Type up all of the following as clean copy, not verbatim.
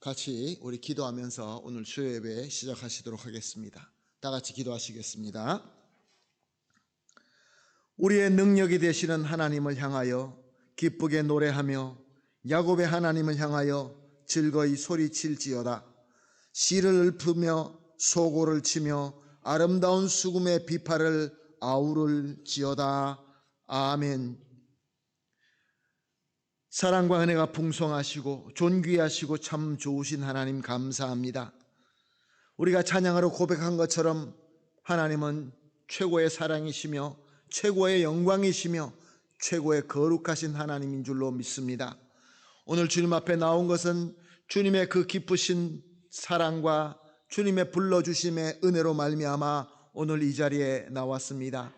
같이 우리 기도하면서 오늘 주요 예배 시작하시도록 하겠습니다. 다 같이 기도하시겠습니다. 우리의 능력이 되시는 하나님을 향하여 기쁘게 노래하며 야곱의 하나님을 향하여 즐거이 소리칠지어다. 씨를 읊으며 소고를 치며 아름다운 수금의 비파를 아우를지어다. 아멘. 사랑과 은혜가 풍성하시고 존귀하시고 참 좋으신 하나님 감사합니다. 우리가 찬양하러 고백한 것처럼 하나님은 최고의 사랑이시며 최고의 영광이시며 최고의 거룩하신 하나님인 줄로 믿습니다. 오늘 주님 앞에 나온 것은 주님의 그 기쁘신 사랑과 주님의 불러주심의 은혜로 말미암아 오늘 이 자리에 나왔습니다.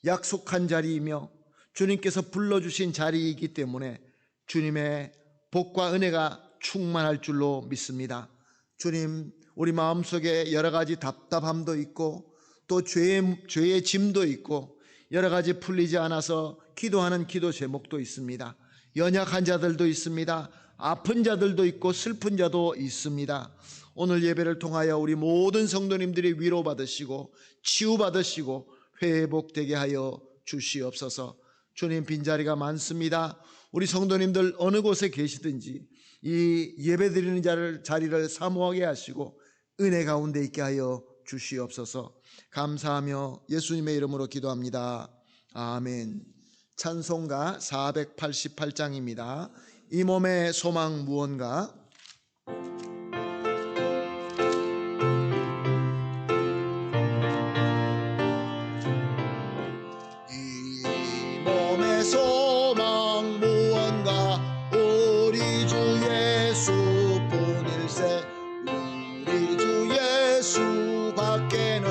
약속한 자리이며 주님께서 불러주신 자리이기 때문에 주님의 복과 은혜가 충만할 줄로 믿습니다. 주님, 우리 마음속에 여러 가지 답답함도 있고 또 죄의 짐도 있고 여러 가지 풀리지 않아서 기도하는 기도 제목도 있습니다. 연약한 자들도 있습니다. 아픈 자들도 있고 슬픈 자도 있습니다. 오늘 예배를 통하여 우리 모든 성도님들이 위로받으시고 치유받으시고 회복되게 하여 주시옵소서. 주님, 빈자리가 많습니다. 우리 성도님들 어느 곳에 계시든지 이 예배드리는 자리를 사모하게 하시고 은혜 가운데 있게 하여 주시옵소서. 감사하며 예수님의 이름으로 기도합니다. 아멘. 찬송가 488장입니다. 이 몸의 소망 무언가. 이 몸의 소망 무언가 우리 주 예수뿐일세. 우리 주 예수 밖에는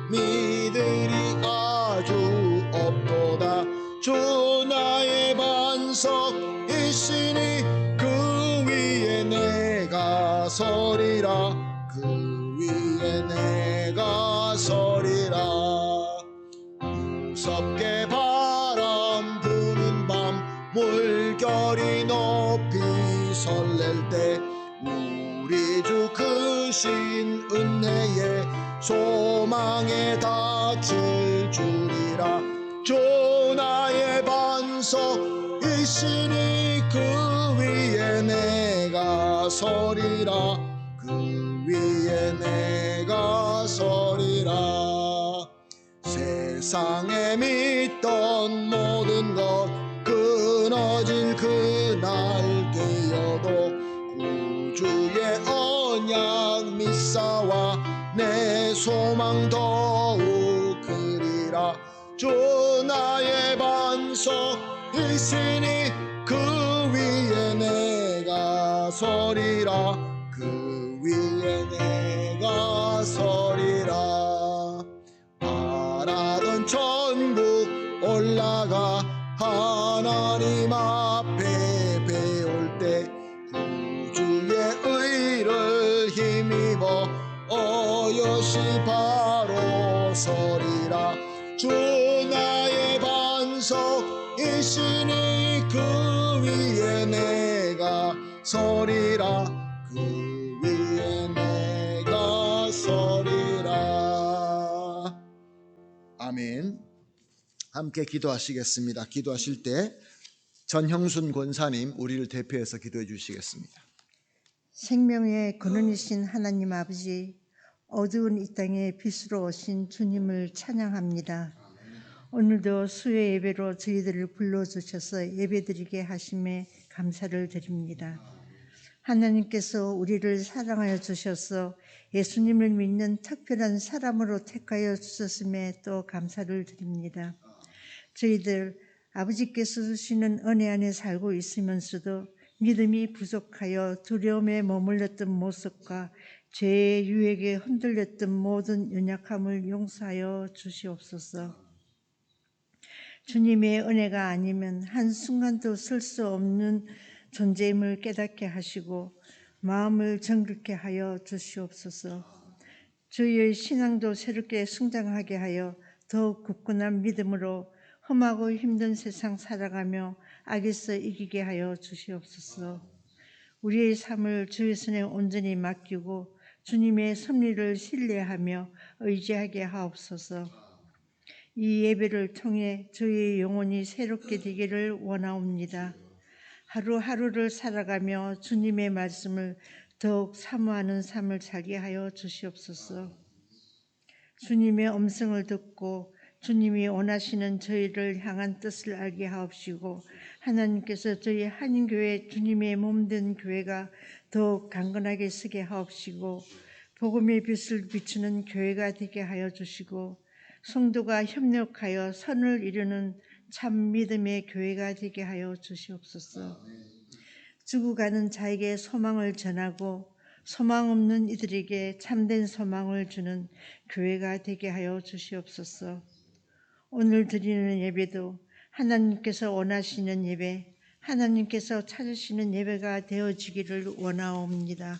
믿으리 아주 없도다. 주 나의 반석이시니 그 위에 내가 서리라. 그 위에 내가 서리라. 무섭게 바람 부는 밤 물결이 높이 설렐 때 우리 주 크신 은혜에 소망에 닥칠 줄이라. 주 나의 반석이시니 그 위에 내가 서리라. 그 위에 내가 서리라. 세상에 믿던 모든 것 끊어질 그날 되어도 구주의 언약 믿사와 내 소망 더욱 크리라. 주 나의 반석이시니 그 위에 내가 서리라. 그 위에 내가 서리라. 바라던 천국 올라가 하나님 앞에 배울 때 구주의 의를 힘입어 어여시 바로 서리라. 주 나의 반석이시니 그 위에 내가 서리라. 그 위에 내가 서리라. 아멘. 함께 기도하시겠습니다. 기도하실 때 전형순 권사님 우리를 대표해서 기도해 주시겠습니다. 생명의 근원이신 하나님 아버지, 어두운 이 땅에 빛으로 오신 주님을 찬양합니다. 오늘도 수요 예배로 저희들을 불러주셔서 예배드리게 하심에 감사를 드립니다. 하나님께서 우리를 사랑하여 주셔서 예수님을 믿는 특별한 사람으로 택하여 주셨음에 또 감사를 드립니다. 저희들 아버지께서 주시는 은혜 안에 살고 있으면서도 믿음이 부족하여 두려움에 머물렀던 모습과 죄의 유혹에 흔들렸던 모든 연약함을 용서하여 주시옵소서. 주님의 은혜가 아니면 한순간도 설 수 없는 존재임을 깨닫게 하시고 마음을 정결케 하여 주시옵소서. 주의 신앙도 새롭게 성장하게 하여 더욱 굳건한 믿음으로 험하고 힘든 세상 살아가며 악에서 이기게 하여 주시옵소서. 우리의 삶을 주의 손에 온전히 맡기고 주님의 섭리를 신뢰하며 의지하게 하옵소서. 이 예배를 통해 저희 영혼이 새롭게 되기를 원하옵니다. 하루하루를 살아가며 주님의 말씀을 더욱 사모하는 삶을 살게 하여 주시옵소서. 주님의 음성을 듣고 주님이 원하시는 저희를 향한 뜻을 알게 하옵시고 하나님께서 저희 한인교회 주님의 몸된 교회가 더욱 강건하게 서게 하옵시고 복음의 빛을 비추는 교회가 되게 하여 주시고 성도가 협력하여 선을 이루는 참 믿음의 교회가 되게 하여 주시옵소서. 죽어가는 자에게 소망을 전하고 소망 없는 이들에게 참된 소망을 주는 교회가 되게 하여 주시옵소서. 오늘 드리는 예배도 하나님께서 원하시는 예배, 하나님께서 찾으시는 예배가 되어지기를 원하옵니다.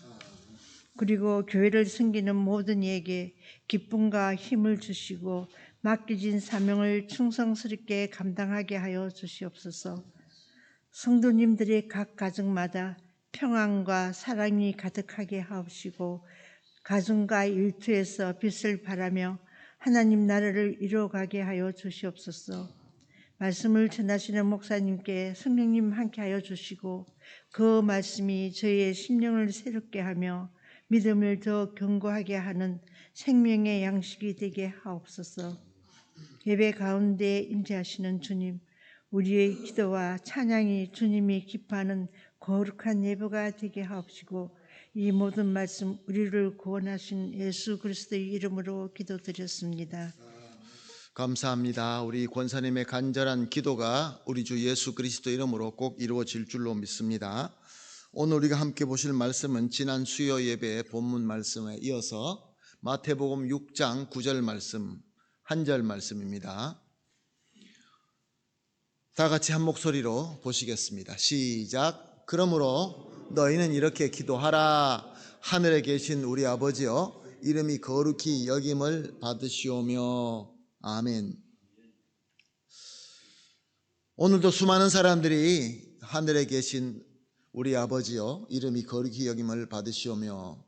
그리고 교회를 섬기는 모든 이에게 기쁨과 힘을 주시고 맡겨진 사명을 충성스럽게 감당하게 하여 주시옵소서. 성도님들의 각 가정마다 평안과 사랑이 가득하게 하옵시고 가정과 일터에서 빛을 발하며 하나님 나라를 이루어가게 하여 주시옵소서. 말씀을 전하시는 목사님께 성령님 함께하여 주시고 그 말씀이 저희의 심령을 새롭게 하며 믿음을 더 견고하게 하는 생명의 양식이 되게 하옵소서. 예배 가운데 임재하시는 주님, 우리의 기도와 찬양이 주님이 기뻐하는 거룩한 예배가 되게 하옵시고 이 모든 말씀 우리를 구원하신 예수 그리스도의 이름으로 기도드렸습니다. 감사합니다. 우리 권사님의 간절한 기도가 우리 주 예수 그리스도 이름으로 꼭 이루어질 줄로 믿습니다. 오늘 우리가 함께 보실 말씀은 지난 수요 예배의 본문 말씀에 이어서 마태복음 6장 9절 말씀, 한 절 말씀입니다. 다 같이 한 목소리로 보시겠습니다. 시작. 그러므로 너희는 이렇게 기도하라. 하늘에 계신 우리 아버지여, 이름이 거룩히 여김을 받으시오며. 아멘. 오늘도 수많은 사람들이 하늘에 계신 우리 아버지여, 이름이 거룩히 여김을 받으시오며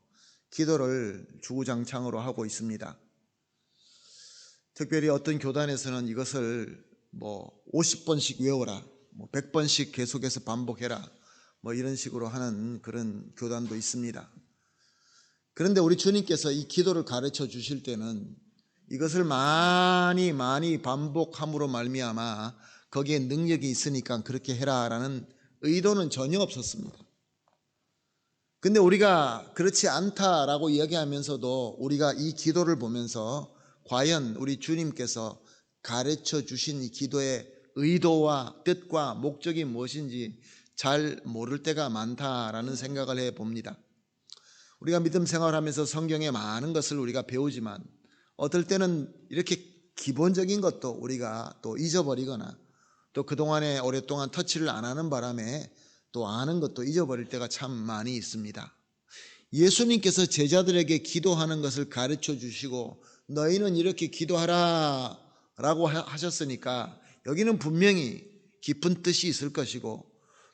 기도를 주구장창으로 하고 있습니다. 특별히 어떤 교단에서는 이것을 50번씩 외워라, 100번씩 계속해서 반복해라, 이런 식으로 하는 그런 교단도 있습니다. 그런데 우리 주님께서 이 기도를 가르쳐 주실 때는 이것을 많이 반복함으로 말미암아 거기에 능력이 있으니까 그렇게 해라라는 의도는 전혀 없었습니다. 근데 우리가 그렇지 않다라고 이야기하면서도 우리가 이 기도를 보면서 과연 우리 주님께서 가르쳐 주신 이 기도의 의도와 뜻과 목적이 무엇인지 잘 모를 때가 많다라는 생각을 해봅니다. 우리가 믿음 생활하면서 성경의 많은 것을 우리가 배우지만 어떨 때는 이렇게 기본적인 것도 우리가 또 잊어버리거나 또 그동안에 오랫동안 터치를 안 하는 바람에 또 아는 것도 잊어버릴 때가 참 많이 있습니다. 예수님께서 제자들에게 기도하는 것을 가르쳐 주시고 너희는 이렇게 기도하라 라고 하셨으니까 여기는 분명히 깊은 뜻이 있을 것이고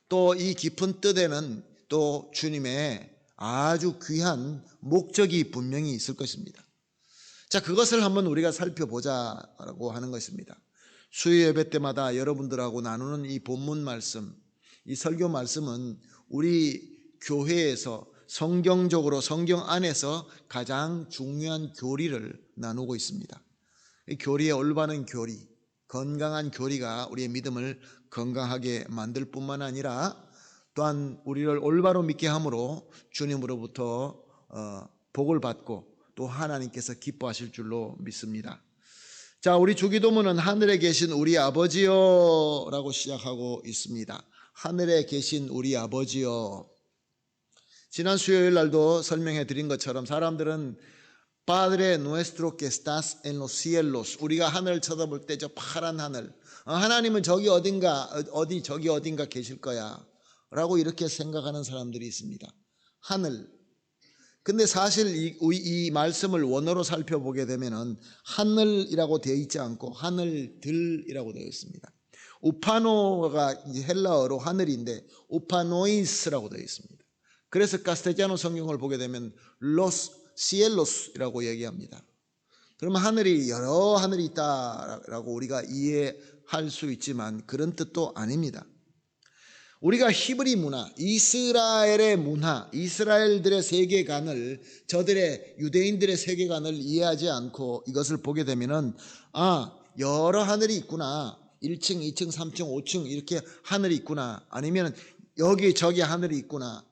또 이 깊은 뜻에는 또 주님의 아주 귀한 목적이 분명히 있을 것입니다. 자, 그것을 한번 우리가 살펴보자라고 하는 것입니다. 수요 예배 때마다 여러분들하고 나누는 이 본문 말씀, 이 설교 말씀은 우리 교회에서 성경적으로 성경 안에서 가장 중요한 교리를 나누고 있습니다. 이 교리의 올바른 교리, 건강한 교리가 우리의 믿음을 건강하게 만들 뿐만 아니라 또한 우리를 올바로 믿게 함으로 주님으로부터 복을 받고 또 하나님께서 기뻐하실 줄로 믿습니다. 자, 우리 주기도문은 하늘에 계신 우리 아버지여 라고 시작하고 있습니다. 하늘에 계신 우리 아버지여. 지난 수요일 날도 설명해 드린 것처럼 사람들은 Padre nuestro que estás en los cielos, 우리가 하늘을 쳐다볼 때 저 파란 하늘, 하나님은 저기 어딘가 계실 거야 라고 이렇게 생각하는 사람들이 있습니다. 하늘. 근데 사실 이 말씀을 원어로 살펴보게 되면은 하늘이라고 되어 있지 않고 하늘들이라고 되어 있습니다. 우파노가 헬라어로 하늘인데 우파노이스라고 되어 있습니다. 그래서 카스텔자노 성경을 보게 되면 로스 시엘로스라고 얘기합니다. 그러면 하늘이 여러 하늘이 있다라고 우리가 이해할 수 있지만 그런 뜻도 아닙니다. 우리가 히브리 문화, 이스라엘의 문화, 이스라엘들의 세계관을 저들의 유대인들의 세계관을 이해하지 않고 이것을 보게 되면은 여러 하늘이 있구나. 1층, 2층, 3층, 5층 이렇게 하늘이 있구나. 아니면 여기 저기 하늘이 있구나.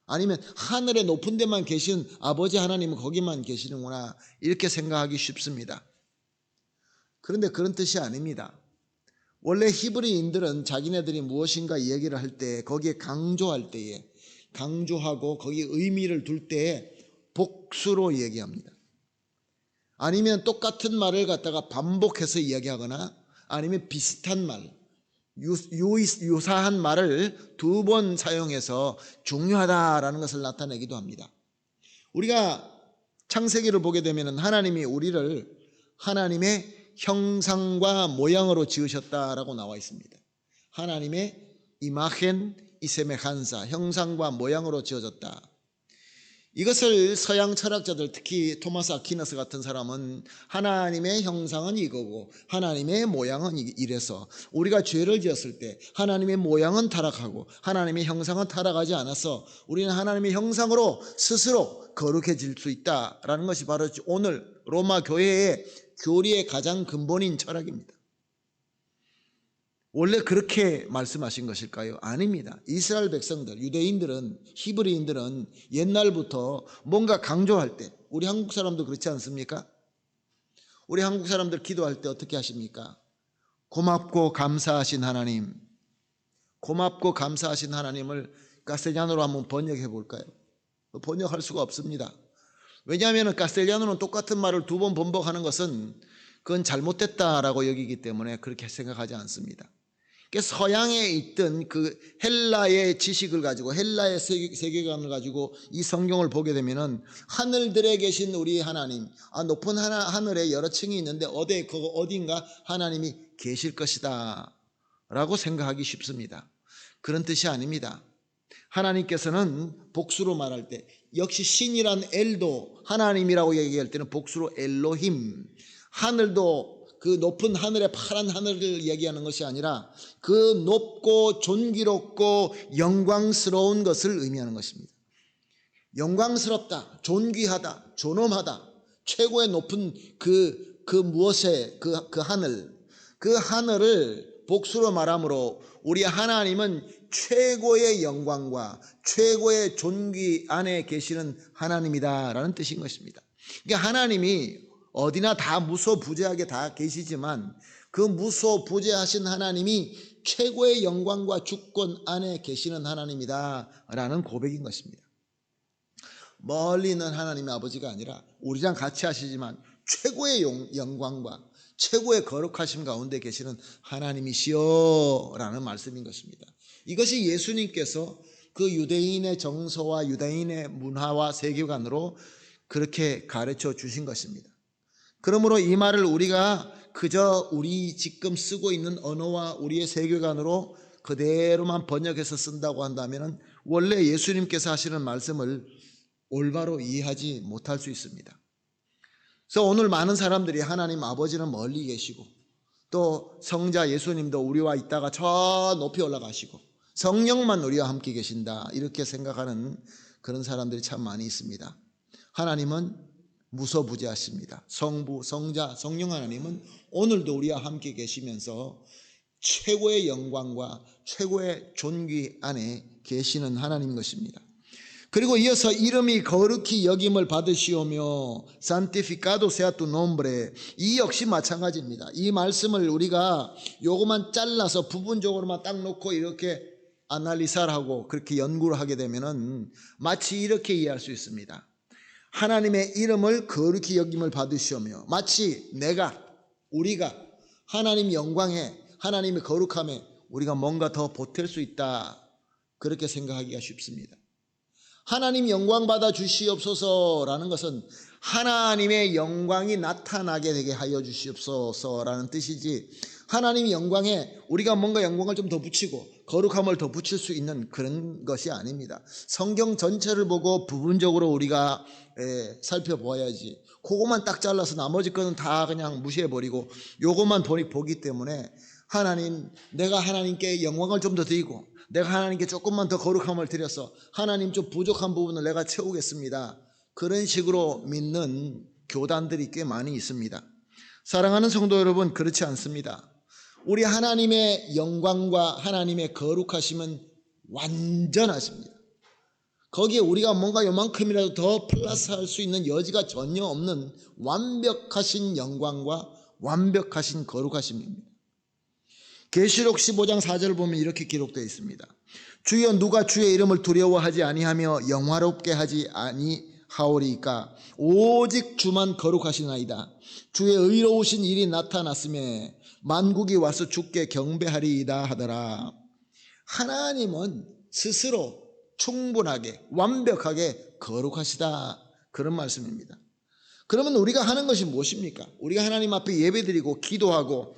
아니면 하늘의 높은 데만 계신 아버지 하나님은 거기만 계시는구나. 이렇게 생각하기 쉽습니다. 그런데 그런 뜻이 아닙니다. 원래 히브리인들은 자기네들이 무엇인가 얘기를 할 때 거기에 강조할 때에 강조하고 거기에 의미를 둘 때에 복수로 얘기합니다. 아니면 똑같은 말을 갖다가 반복해서 이야기하거나 아니면 비슷한 말, 유사한 말을 두 번 사용해서 중요하다라는 것을 나타내기도 합니다. 우리가 창세기를 보게 되면 하나님이 우리를 하나님의 형상과 모양으로 지으셨다라고 나와 있습니다. 하나님의 이마겐 이세메한사, 형상과 모양으로 지어졌다. 이것을 서양 철학자들, 특히 토마스 아퀴나스 같은 사람은 하나님의 형상은 이거고 하나님의 모양은 이래서 우리가 죄를 지었을 때 하나님의 모양은 타락하고 하나님의 형상은 타락하지 않아서 우리는 하나님의 형상으로 스스로 거룩해질 수 있다라는 것이 바로 오늘 로마 교회의 교리의 가장 근본인 철학입니다. 원래 그렇게 말씀하신 것일까요? 아닙니다. 이스라엘 백성들, 유대인들은, 히브리인들은 옛날부터 뭔가 강조할 때, 우리 한국 사람도 그렇지 않습니까? 우리 한국 사람들 기도할 때 어떻게 하십니까? 고맙고 감사하신 하나님, 고맙고 감사하신 하나님을 카스텔자노로 한번 번역해 볼까요? 번역할 수가 없습니다. 왜냐하면 카스텔자노는 똑같은 말을 두 번 반복하는 것은 그건 잘못됐다라고 여기기 때문에 그렇게 생각하지 않습니다. 서양에 있던 그 헬라의 지식을 가지고 헬라의 세계관을 가지고 이 성경을 보게 되면은 하늘들에 계신 우리 하나님, 높은 하늘에 여러 층이 있는데 어딘가 하나님이 계실 것이다 라고 생각하기 쉽습니다. 그런 뜻이 아닙니다. 하나님께서는 복수로 말할 때 역시 신이란 엘도, 하나님이라고 얘기할 때는 복수로 엘로힘, 하늘도 그 높은 하늘의 파란 하늘을 얘기하는 것이 아니라 그 높고 존귀롭고 영광스러운 것을 의미하는 것입니다. 영광스럽다, 존귀하다, 존엄하다, 최고의 높은 그 무엇에 그 하늘, 그 하늘을 복수로 말하므로 우리 하나님은 최고의 영광과 최고의 존귀 안에 계시는 하나님이다라는 뜻인 것입니다. 그러니까 하나님이 어디나 다 무소부재하게 다 계시지만 그 무소부재하신 하나님이 최고의 영광과 주권 안에 계시는 하나님이다라는 고백인 것입니다. 멀리 있는 하나님의 아버지가 아니라 우리랑 같이 하시지만 최고의 영광과 최고의 거룩하심 가운데 계시는 하나님이시여 라는 말씀인 것입니다. 이것이 예수님께서 그 유대인의 정서와 유대인의 문화와 세계관으로 그렇게 가르쳐 주신 것입니다. 그러므로 이 말을 우리가 그저 우리 지금 쓰고 있는 언어와 우리의 세계관으로 그대로만 번역해서 쓴다고 한다면 원래 예수님께서 하시는 말씀을 올바로 이해하지 못할 수 있습니다. 그래서 오늘 많은 사람들이 하나님 아버지는 멀리 계시고 또 성자 예수님도 우리와 있다가 저 높이 올라가시고 성령만 우리와 함께 계신다 이렇게 생각하는 그런 사람들이 참 많이 있습니다. 하나님은 무소부재하십니다. 성부, 성자, 성령 하나님은 오늘도 우리와 함께 계시면서 최고의 영광과 최고의 존귀 안에 계시는 하나님인 것입니다. 그리고 이어서 이름이 거룩히 여김을 받으시오며 santificado sea tu nombre, 이 역시 마찬가지입니다. 이 말씀을 우리가 요거만 잘라서 부분적으로만 딱 놓고 이렇게 아날리사를 하고 그렇게 연구를 하게 되면은 마치 이렇게 이해할 수 있습니다. 하나님의 이름을 거룩히 여김을 받으시오며, 마치 우리가 하나님 영광에, 하나님의 거룩함에 우리가 뭔가 더 보탤 수 있다 그렇게 생각하기가 쉽습니다. 하나님 영광 받아 주시옵소서라는 것은 하나님의 영광이 나타나게 되게 하여 주시옵소서라는 뜻이지, 하나님의 영광에 우리가 뭔가 영광을 좀 더 붙이고 거룩함을 더 붙일 수 있는 그런 것이 아닙니다. 성경 전체를 보고 부분적으로 우리가 살펴보아야지, 그것만 딱 잘라서 나머지 거는 다 그냥 무시해버리고 요것만 보기 때문에 내가 하나님께 영광을 좀 더 드리고 내가 하나님께 조금만 더 거룩함을 드려서 하나님 좀 부족한 부분을 내가 채우겠습니다, 그런 식으로 믿는 교단들이 꽤 많이 있습니다. 사랑하는 성도 여러분, 그렇지 않습니다. 우리 하나님의 영광과 하나님의 거룩하심은 완전하십니다. 거기에 우리가 뭔가 요만큼이라도 더 플러스할 수 있는 여지가 전혀 없는 완벽하신 영광과 완벽하신 거룩하심입니다. 계시록 15장 4절을 보면 이렇게 기록되어 있습니다. 주여, 누가 주의 이름을 두려워하지 아니하며 영화롭게 하지 아니하오리까? 오직 주만 거룩하시나이다. 주의 의로우신 일이 나타났음에 만국이 와서 주께 경배하리이다 하더라. 하나님은 스스로 충분하게 완벽하게 거룩하시다, 그런 말씀입니다. 그러면 우리가 하는 것이 무엇입니까? 우리가 하나님 앞에 예배드리고 기도하고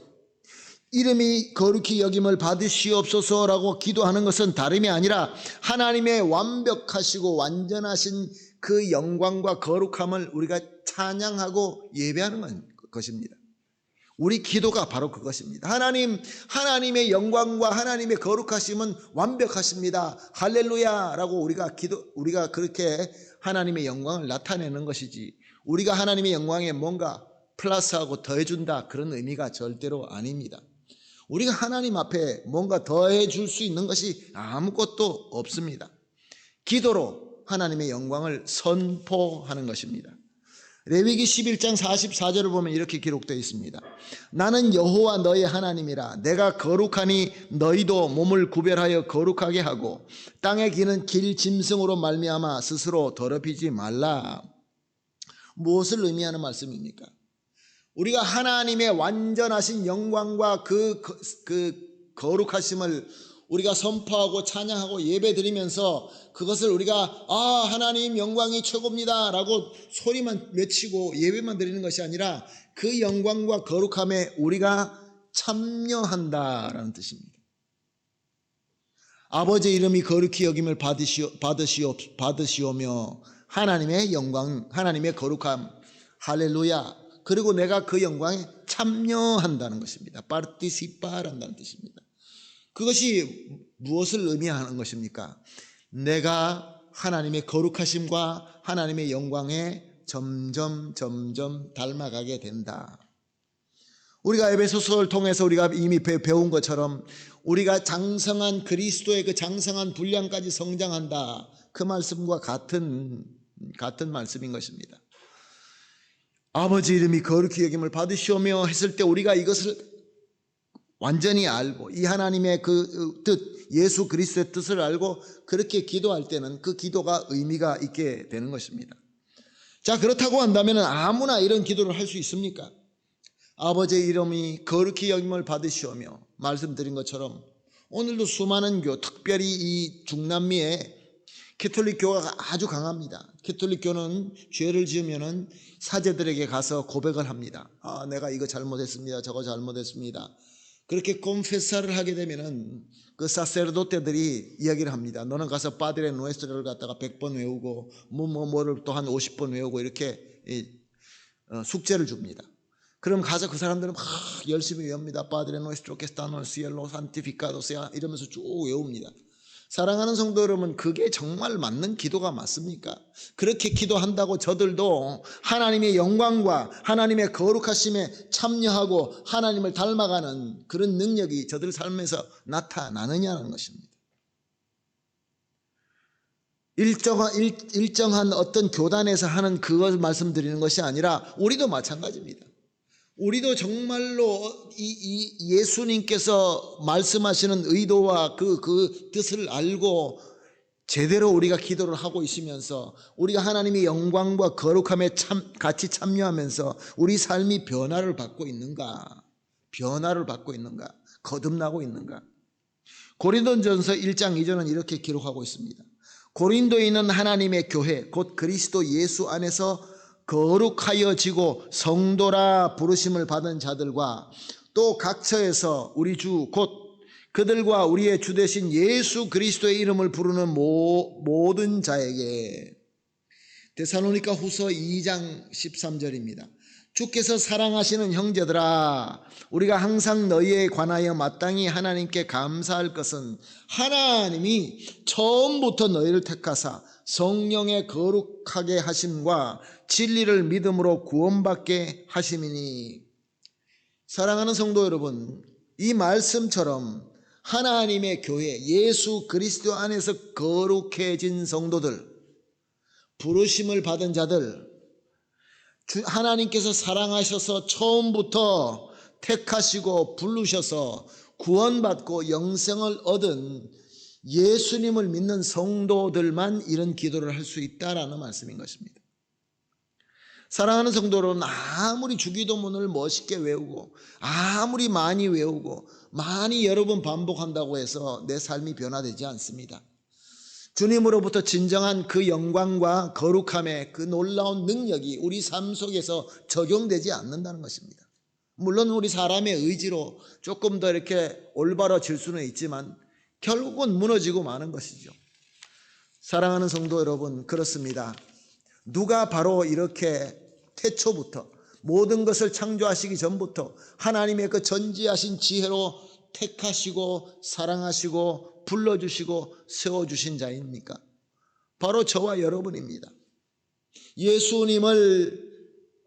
이름이 거룩히 여김을 받으시옵소서라고 기도하는 것은 다름이 아니라 하나님의 완벽하시고 완전하신 그 영광과 거룩함을 우리가 찬양하고 예배하는 것입니다. 우리 기도가 바로 그것입니다. 하나님의 영광과 하나님의 거룩하심은 완벽하십니다, 할렐루야라고 우리가 그렇게 하나님의 영광을 나타내는 것이지, 우리가 하나님의 영광에 뭔가 플러스하고 더해준다, 그런 의미가 절대로 아닙니다. 우리가 하나님 앞에 뭔가 더해줄 수 있는 것이 아무것도 없습니다. 기도로 하나님의 영광을 선포하는 것입니다. 레위기 11장 44절을 보면 이렇게 기록되어 있습니다. 나는 여호와 너의 하나님이라. 내가 거룩하니 너희도 몸을 구별하여 거룩하게 하고 땅에 기는 길 짐승으로 말미암아 스스로 더럽히지 말라. 무엇을 의미하는 말씀입니까? 우리가 하나님의 완전하신 영광과 그 거룩하심을 우리가 선포하고 찬양하고 예배드리면서 그것을 우리가 하나님 영광이 최고입니다 라고 소리만 외치고 예배만 드리는 것이 아니라 그 영광과 거룩함에 우리가 참여한다라는 뜻입니다. 아버지의 이름이 거룩히 여김을 받으시오며 하나님의 영광, 하나님의 거룩함, 할렐루야. 그리고 내가 그 영광에 참여한다는 것입니다. 파르티시파란다는 뜻입니다. 그것이 무엇을 의미하는 것입니까? 내가 하나님의 거룩하심과 하나님의 영광에 점점 닮아가게 된다. 우리가 에베소서를 통해서 우리가 이미 배운 것처럼 우리가 장성한 그리스도의 그 장성한 분량까지 성장한다, 그 말씀과 같은 말씀인 것입니다. 아버지 이름이 거룩히 여김을 받으시오며 했을 때 우리가 이것을 완전히 알고 이 하나님의 그 뜻, 예수 그리스도의 뜻을 알고 그렇게 기도할 때는 그 기도가 의미가 있게 되는 것입니다. 자, 그렇다고 한다면 아무나 이런 기도를 할 수 있습니까? 아버지의 이름이 거룩히 여김을 받으시오며, 말씀드린 것처럼 오늘도 수많은 교, 특별히 이 중남미에 캐톨릭 교가 아주 강합니다. 캐톨릭 교는 죄를 지으면은 사제들에게 가서 고백을 합니다. 내가 이거 잘못했습니다, 저거 잘못했습니다. 그렇게 콘페사를 하게 되면은 그 사세르도테들이 이야기를 합니다. 너는 가서 파드레 누에스트로를 갖다가 100번 외우고 뭐를 또 한 50번 외우고 이렇게 숙제를 줍니다. 그럼 가서 그 사람들은 막 열심히 외웁니다. 파드레 누에스트로 que está en el cielo santificado sea 이러면서 쭉 외웁니다. 사랑하는 성도 여러분, 그게 정말 맞는 기도가 맞습니까? 그렇게 기도한다고 저들도 하나님의 영광과 하나님의 거룩하심에 참여하고 하나님을 닮아가는 그런 능력이 저들 삶에서 나타나느냐는 것입니다. 일정한 어떤 교단에서 하는 그것을 말씀드리는 것이 아니라 우리도 마찬가지입니다. 우리도 정말로 이 예수님께서 말씀하시는 의도와 그 뜻을 알고 제대로 우리가 기도를 하고 있으면서 우리가 하나님의 영광과 거룩함에 같이 참여하면서 우리 삶이 변화를 받고 있는가, 거듭나고 있는가. 고린도전서 1장 2절은 이렇게 기록하고 있습니다. 고린도에 있는 하나님의 교회 곧 그리스도 예수 안에서 거룩하여지고 성도라 부르심을 받은 자들과 또 각처에서 우리 주 곧 그들과 우리의 주 되신 예수 그리스도의 이름을 부르는 모든 자에게. 데살로니가 후서 2장 13절입니다. 주께서 사랑하시는 형제들아, 우리가 항상 너희에 관하여 마땅히 하나님께 감사할 것은 하나님이 처음부터 너희를 택하사 성령의 거룩하게 하심과 진리를 믿음으로 구원받게 하심이니. 사랑하는 성도 여러분, 이 말씀처럼 하나님의 교회, 예수 그리스도 안에서 거룩해진 성도들, 부르심을 받은 자들, 하나님께서 사랑하셔서 처음부터 택하시고 부르셔서 구원받고 영생을 얻은 예수님을 믿는 성도들만 이런 기도를 할 수 있다라는 말씀인 것입니다. 사랑하는 성도 여러분, 아무리 주기도문을 멋있게 외우고 아무리 많이 외우고 많이 여러 번 반복한다고 해서 내 삶이 변화되지 않습니다. 주님으로부터 진정한 그 영광과 거룩함의 그 놀라운 능력이 우리 삶 속에서 적용되지 않는다는 것입니다. 물론 우리 사람의 의지로 조금 더 이렇게 올바라질 수는 있지만 결국은 무너지고 마는 것이죠. 사랑하는 성도 여러분, 그렇습니다. 누가 바로 이렇게 태초부터 모든 것을 창조하시기 전부터 하나님의 그 전지하신 지혜로 택하시고 사랑하시고 불러주시고 세워주신 자입니까? 바로 저와 여러분입니다. 예수님을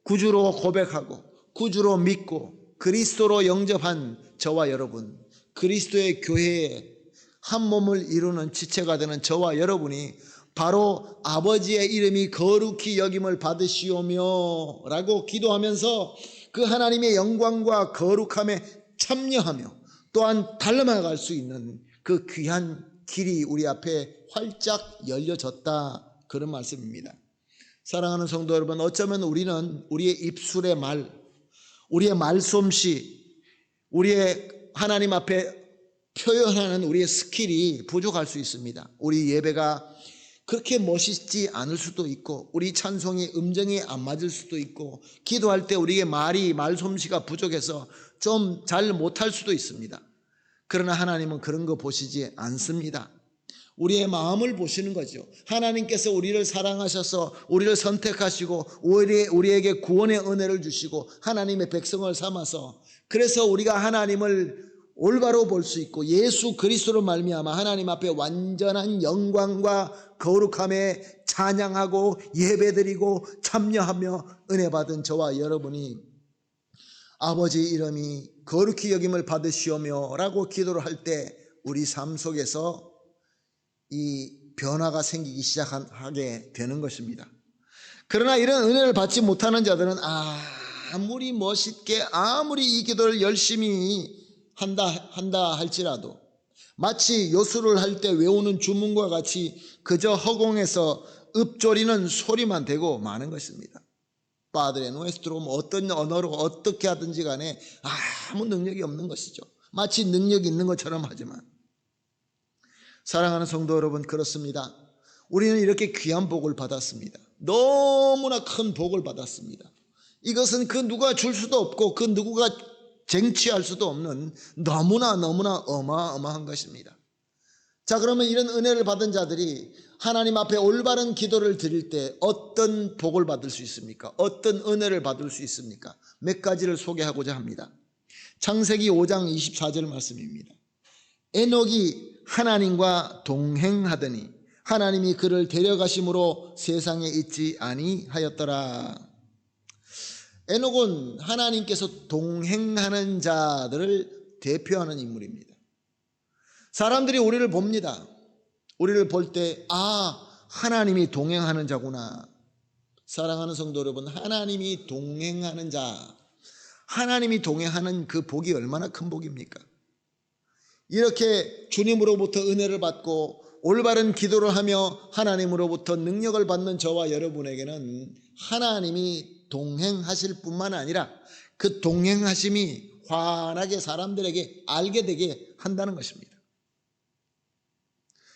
구주로 고백하고 구주로 믿고 그리스도로 영접한 저와 여러분, 그리스도의 교회에 한 몸을 이루는 지체가 되는 저와 여러분이 바로 아버지의 이름이 거룩히 여김을 받으시오며 라고 기도하면서 그 하나님의 영광과 거룩함에 참여하며 또한 닮아갈 수 있는 그 귀한 길이 우리 앞에 활짝 열려졌다, 그런 말씀입니다. 사랑하는 성도 여러분, 어쩌면 우리는 우리의 입술의 말, 우리의 말솜씨, 우리의 하나님 앞에 표현하는 우리의 스킬이 부족할 수 있습니다. 우리 예배가 그렇게 멋있지 않을 수도 있고 우리 찬송이 음정이 안 맞을 수도 있고 기도할 때 우리의 말솜씨가 부족해서 좀 잘 못할 수도 있습니다. 그러나 하나님은 그런 거 보시지 않습니다. 우리의 마음을 보시는 거죠. 하나님께서 우리를 사랑하셔서 우리를 선택하시고 우리에게 구원의 은혜를 주시고 하나님의 백성을 삼아서, 그래서 우리가 하나님을 올바로 볼 수 있고 예수 그리스도로 말미암아 하나님 앞에 완전한 영광과 거룩함에 찬양하고 예배드리고 참여하며 은혜 받은 저와 여러분이 아버지 이름이 거룩히 여김을 받으시오며 라고 기도를 할 때 우리 삶 속에서 이 변화가 생기기 시작하게 되는 것입니다. 그러나 이런 은혜를 받지 못하는 자들은 아무리 멋있게 아무리 이 기도를 열심히 한다 할지라도 마치 요술을 할 때 외우는 주문과 같이 그저 허공에서 읊조리는 소리만 되고 마는 것입니다. Padre nuestro, 어떤 언어로 어떻게 하든지 간에 아무 능력이 없는 것이죠. 마치 능력이 있는 것처럼 하지만. 사랑하는 성도 여러분, 그렇습니다. 우리는 이렇게 귀한 복을 받았습니다. 너무나 큰 복을 받았습니다. 이것은 그 누가 줄 수도 없고 그 누구가 쟁취할 수도 없는 너무나 어마어마한 것입니다. 자, 그러면 이런 은혜를 받은 자들이 하나님 앞에 올바른 기도를 드릴 때 어떤 복을 받을 수 있습니까? 어떤 은혜를 받을 수 있습니까? 몇 가지를 소개하고자 합니다. 창세기 5장 24절 말씀입니다. 에녹이 하나님과 동행하더니 하나님이 그를 데려가심으로 세상에 있지 아니하였더라. 에녹은 하나님께서 동행하는 자들을 대표하는 인물입니다. 사람들이 우리를 봅니다. 우리를 볼 때 하나님이 동행하는 자구나. 사랑하는 성도 여러분, 하나님이 동행하는 자, 하나님이 동행하는 그 복이 얼마나 큰 복입니까? 이렇게 주님으로부터 은혜를 받고 올바른 기도를 하며 하나님으로부터 능력을 받는 저와 여러분에게는 하나님이 동행하실 뿐만 아니라 그 동행하심이 환하게 사람들에게 알게 되게 한다는 것입니다.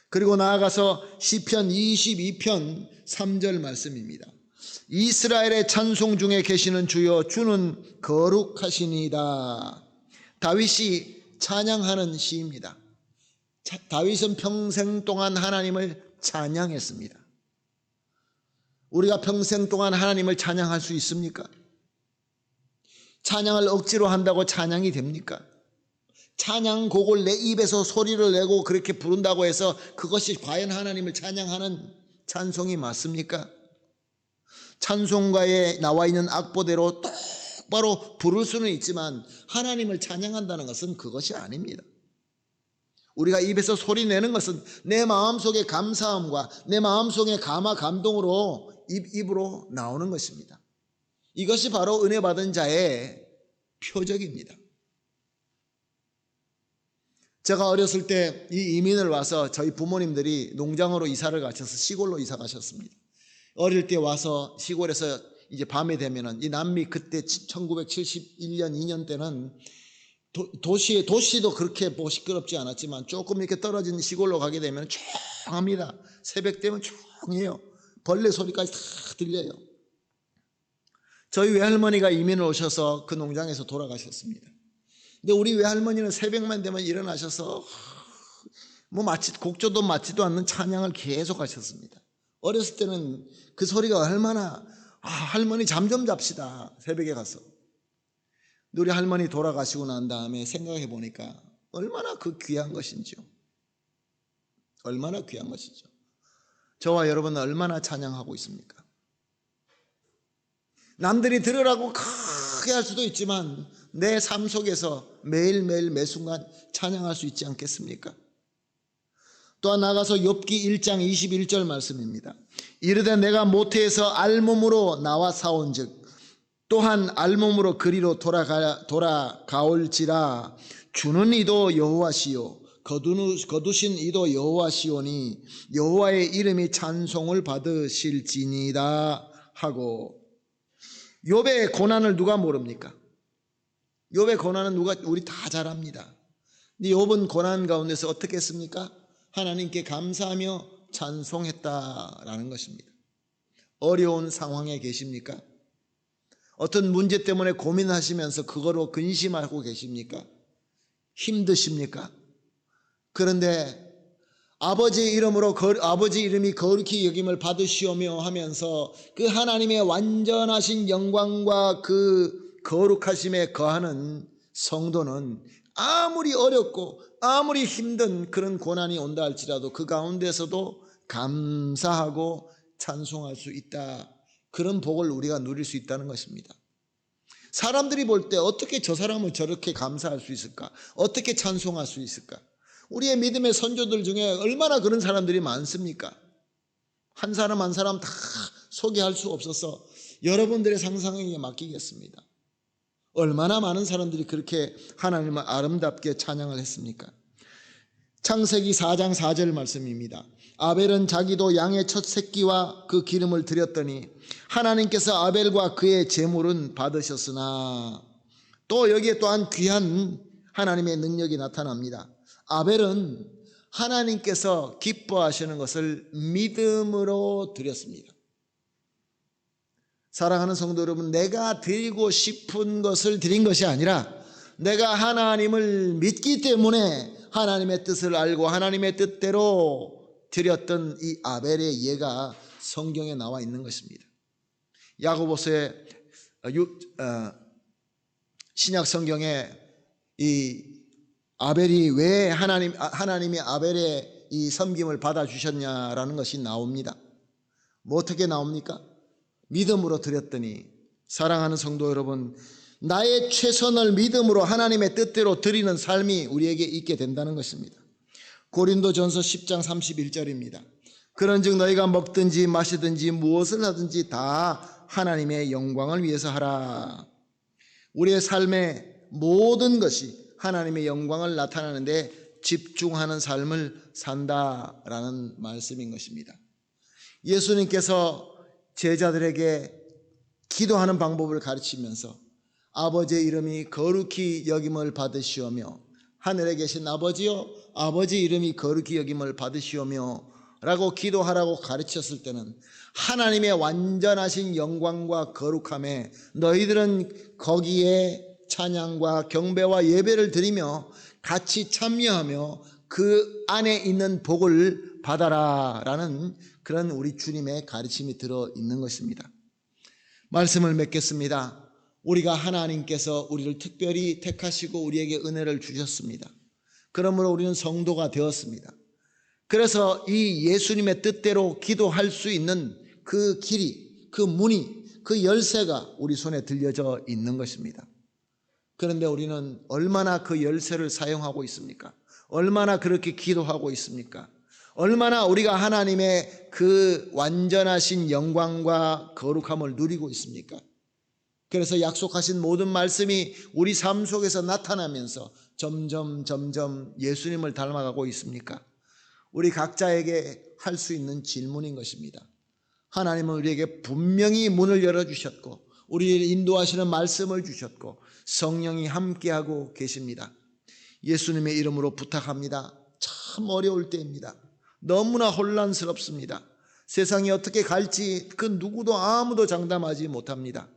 그리고 나아가서 시편 22편 3절 말씀입니다. 이스라엘의 찬송 중에 계시는 주여, 주는 거룩하시니이다. 다윗이 찬양하는 시입니다. 다윗은 평생 동안 하나님을 찬양했습니다. 우리가 평생 동안 하나님을 찬양할 수 있습니까? 찬양을 억지로 한다고 찬양이 됩니까? 찬양곡을 내 입에서 소리를 내고 그렇게 부른다고 해서 그것이 과연 하나님을 찬양하는 찬송이 맞습니까? 찬송가에 나와 있는 악보대로 똑바로 부를 수는 있지만 하나님을 찬양한다는 것은 그것이 아닙니다. 우리가 입에서 소리 내는 것은 내 마음속의 감사함과 내 마음속의 감동으로 입으로 나오는 것입니다. 이것이 바로 은혜 받은 자의 표적입니다. 제가 어렸을 때 이 이민을 와서 저희 부모님들이 농장으로 이사를 가셔서 시골로 이사 가셨습니다. 어릴 때 와서 시골에서 이제 밤에 되면은 이 남미 그때 1971년 2년 때는 도시도 그렇게 뭐 시끄럽지 않았지만 조금 이렇게 떨어진 시골로 가게 되면 조용합니다. 새벽 되면 조용해요. 벌레 소리까지 다 들려요. 저희 외할머니가 이민을 오셔서 그 농장에서 돌아가셨습니다. 근데 우리 외할머니는 새벽만 되면 일어나셔서 뭐 곡조도 맞지도 않는 찬양을 계속 하셨습니다. 어렸을 때는 그 소리가 얼마나 할머니 잠 좀 잡시다 새벽에 가서. 근데 우리 할머니 돌아가시고 난 다음에 생각해 보니까 얼마나 그 귀한 것인지요. 얼마나 귀한 것이죠. 저와 여러분은 얼마나 찬양하고 있습니까? 남들이 들으라고 크게 할 수도 있지만 내 삶 속에서 매일매일 매순간 찬양할 수 있지 않겠습니까? 또한 나가서 욥기 1장 21절 말씀입니다. 이르되 내가 모태에서 알몸으로 나와 사온즉 또한 알몸으로 그리로 돌아가올지라 주는 이도 여호와시요 거두신 이도 여호와시오니 여호와의 이름이 찬송을 받으실지니이다 하고. 욥의 고난을 누가 모릅니까? 욥의 고난은 우리 다 잘 압니다. 근데 욥은 고난 가운데서 어떻게 했습니까? 하나님께 감사하며 찬송했다라는 것입니다. 어려운 상황에 계십니까? 어떤 문제 때문에 고민하시면서 그거로 근심하고 계십니까? 힘드십니까? 그런데 아버지 이름이 거룩히 여김을 받으시오며 하면서 그 하나님의 완전하신 영광과 그 거룩하심에 거하는 성도는 아무리 어렵고 아무리 힘든 그런 고난이 온다 할지라도 그 가운데서도 감사하고 찬송할 수 있다. 그런 복을 우리가 누릴 수 있다는 것입니다. 사람들이 볼 때 어떻게 저 사람을 저렇게 감사할 수 있을까? 어떻게 찬송할 수 있을까? 우리의 믿음의 선조들 중에 얼마나 그런 사람들이 많습니까? 한 사람 한 사람 다 소개할 수 없어서 여러분들의 상상에 맡기겠습니다. 얼마나 많은 사람들이 그렇게 하나님을 아름답게 찬양을 했습니까? 창세기 4장 4절 말씀입니다. 아벨은 자기도 양의 첫 새끼와 그 기름을 드렸더니 하나님께서 아벨과 그의 제물은 받으셨으나, 또 여기에 또한 귀한 하나님의 능력이 나타납니다. 아벨은 하나님께서 기뻐하시는 것을 믿음으로 드렸습니다. 사랑하는 성도 여러분, 내가 드리고 싶은 것을 드린 것이 아니라 내가 하나님을 믿기 때문에 하나님의 뜻을 알고 하나님의 뜻대로 드렸던 이 아벨의 예가 성경에 나와 있는 것입니다. 야고보서의 신약 성경에 이 아벨이 왜 하나님이 아벨의 이 섬김을 받아주셨냐라는 것이 나옵니다. 뭐 어떻게 나옵니까? 믿음으로 드렸더니. 사랑하는 성도 여러분, 나의 최선을 믿음으로 하나님의 뜻대로 드리는 삶이 우리에게 있게 된다는 것입니다. 고린도전서 10장 31절입니다. 그런즉 너희가 먹든지 마시든지 무엇을 하든지 다 하나님의 영광을 위해서 하라. 우리의 삶의 모든 것이 하나님의 영광을 나타내는데 집중하는 삶을 산다라는 말씀인 것입니다. 예수님께서 제자들에게 기도하는 방법을 가르치면서 아버지의 이름이 거룩히 여김을 받으시오며, 하늘에 계신 아버지여, 아버지 이름이 거룩히 여김을 받으시오며 라고 기도하라고 가르쳤을 때는 하나님의 완전하신 영광과 거룩함에 너희들은 거기에 찬양과 경배와 예배를 드리며 같이 참여하며 그 안에 있는 복을 받아라라는 그런 우리 주님의 가르침이 들어 있는 것입니다. 말씀을 맺겠습니다. 우리가 하나님께서 우리를 특별히 택하시고 우리에게 은혜를 주셨습니다. 그러므로 우리는 성도가 되었습니다. 그래서 이 예수님의 뜻대로 기도할 수 있는 그 길이, 그 문이, 그 열쇠가 우리 손에 들려져 있는 것입니다. 그런데 우리는 얼마나 그 열쇠를 사용하고 있습니까? 얼마나 그렇게 기도하고 있습니까? 얼마나 우리가 하나님의 그 완전하신 영광과 거룩함을 누리고 있습니까? 그래서 약속하신 모든 말씀이 우리 삶 속에서 나타나면서 점점 예수님을 닮아가고 있습니까? 우리 각자에게 할 수 있는 질문인 것입니다. 하나님은 우리에게 분명히 문을 열어주셨고 우리를 인도하시는 말씀을 주셨고 성령이 함께하고 계십니다. 예수님의 이름으로 부탁합니다. 참 어려울 때입니다. 너무나 혼란스럽습니다. 세상이 어떻게 갈지 그 누구도 아무도 장담하지 못합니다.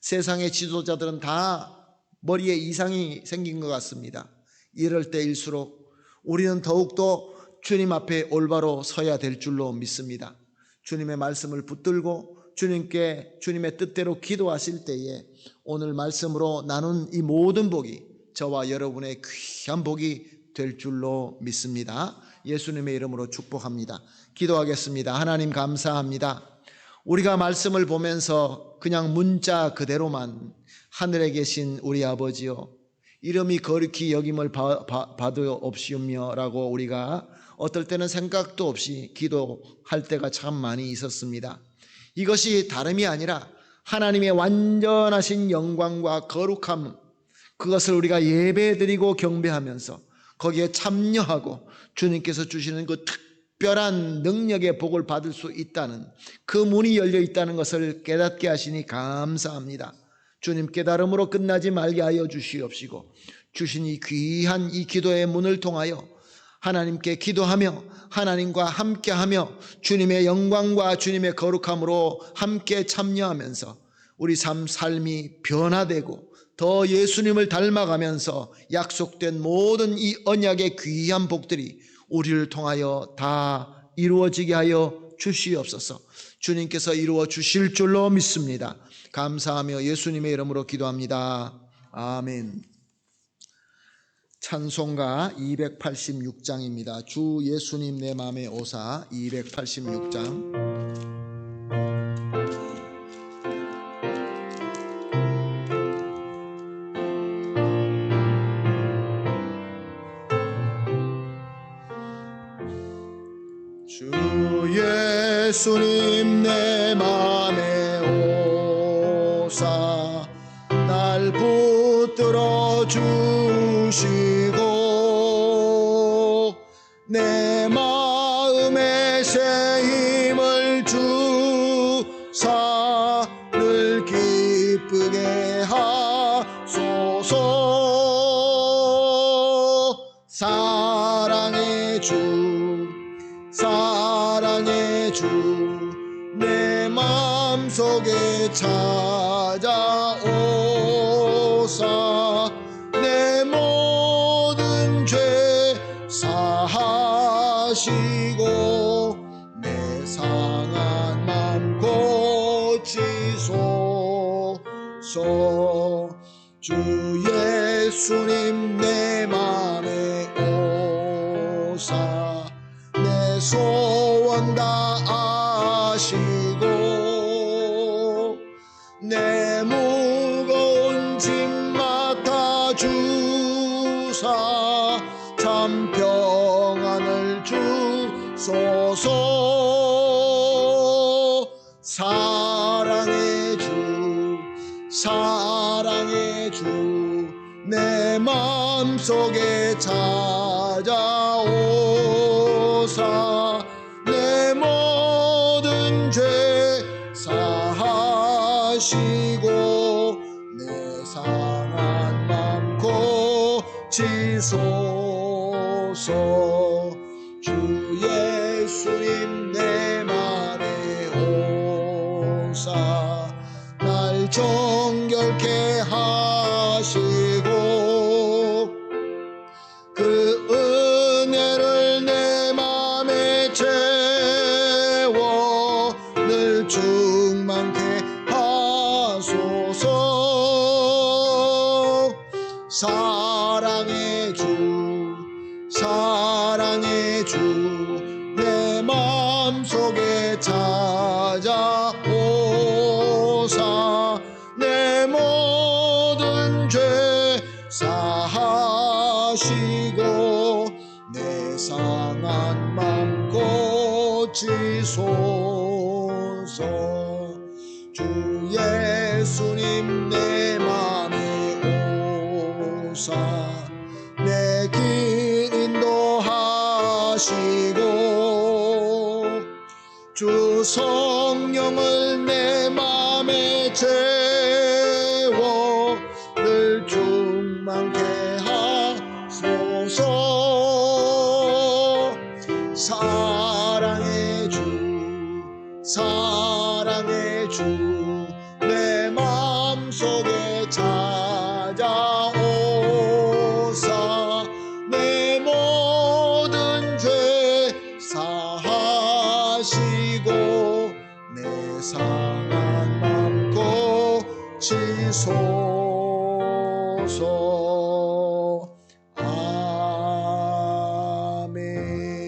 세상의 지도자들은 다 머리에 이상이 생긴 것 같습니다. 이럴 때일수록 우리는 더욱더 주님 앞에 올바로 서야 될 줄로 믿습니다. 주님의 말씀을 붙들고 주님의 뜻대로 기도하실 때에 오늘 말씀으로 나눈 이 모든 복이 저와 여러분의 귀한 복이 될 줄로 믿습니다. 예수님의 이름으로 축복합니다. 기도하겠습니다. 하나님 감사합니다. 우리가 말씀을 보면서 그냥 문자 그대로만 하늘에 계신 우리 아버지요 이름이 거룩히 여김을 받으옵시오며 라고 우리가 어떨 때는 생각도 없이 기도할 때가 참 많이 있었습니다. 이것이 다름이 아니라 하나님의 완전하신 영광과 거룩함, 그것을 우리가 예배드리고 경배하면서 거기에 참여하고 주님께서 주시는 그 특별한 능력의 복을 받을 수 있다는 그 문이 열려 있다는 것을 깨닫게 하시니 감사합니다. 주님 깨달음으로 끝나지 말게 하여 주시옵시고 주신 이 귀한 이 기도의 문을 통하여 하나님께 기도하며 하나님과 함께하며 주님의 영광과 주님의 거룩함으로 함께 참여하면서 우리 삶이 변화되고 더 예수님을 닮아가면서 약속된 모든 이 언약의 귀한 복들이 우리를 통하여 다 이루어지게 하여 주시옵소서. 주님께서 이루어 주실 줄로 믿습니다. 감사하며 예수님의 이름으로 기도합니다. 아멘. 찬송가 286장입니다. 주 예수님 내 맘에 오사 286장. 주 예수님 내 맘에 오사 날 붙들어 주시고 내 마음에 새 힘을 주사 늘 기쁘게 하소서. 사랑의 주 내 마음속에 찾아오사 내 모든 죄 사하시고 내 상한 맘 고치소서. 주 예수님 내 맘에 오사 내 소원 다 아시고 내 무거운 짐 맡아 주사 참 평안을 주소서. 사랑의 주 내 마음속에 찾아오사 내 모든 죄 사하시고 내 상한 맘 고치소서. 주 예수님 내 맘에 오사 날 정결케 하시 마음속에 찾아오사 내 모든 죄 사하시고 내 상한 맘 고치소서. 주 예수님 내 맘에 오사 내 길 인도하시고 주 성령을 내 맘에 채워 늘 충만케 하소서. 사랑의 주 사랑의 주 내 마음속에 찾아오사 내 모든 죄 사하시고 내 상한 맘 고치소서.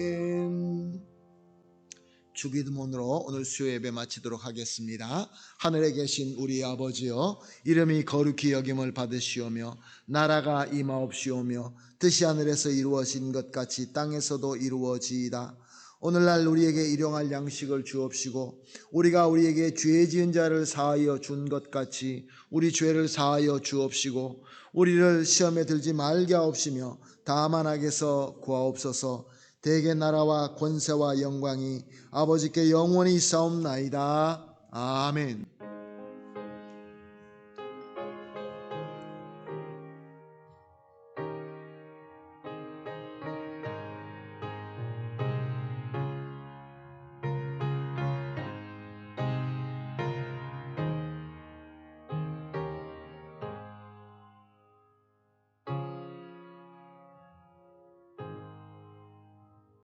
아멘. 주기도문으로 오늘 수요 예배 마치도록 하겠습니다. 하늘에 계신 우리 아버지여, 이름이 거룩히 여김을 받으시오며 나라가 임하옵시오며 뜻이 하늘에서 이루어진 것 같이 땅에서도 이루어지이다. 오늘날 우리에게 일용할 양식을 주옵시고 우리가 우리에게 죄 지은 자를 사하여 준 것 같이 우리 죄를 사하여 주옵시고 우리를 시험에 들지 말게 하옵시며 다만 악에서 구하옵소서. 대개 나라와 권세와 영광이 아버지께 영원히 있사옵나이다. 아멘.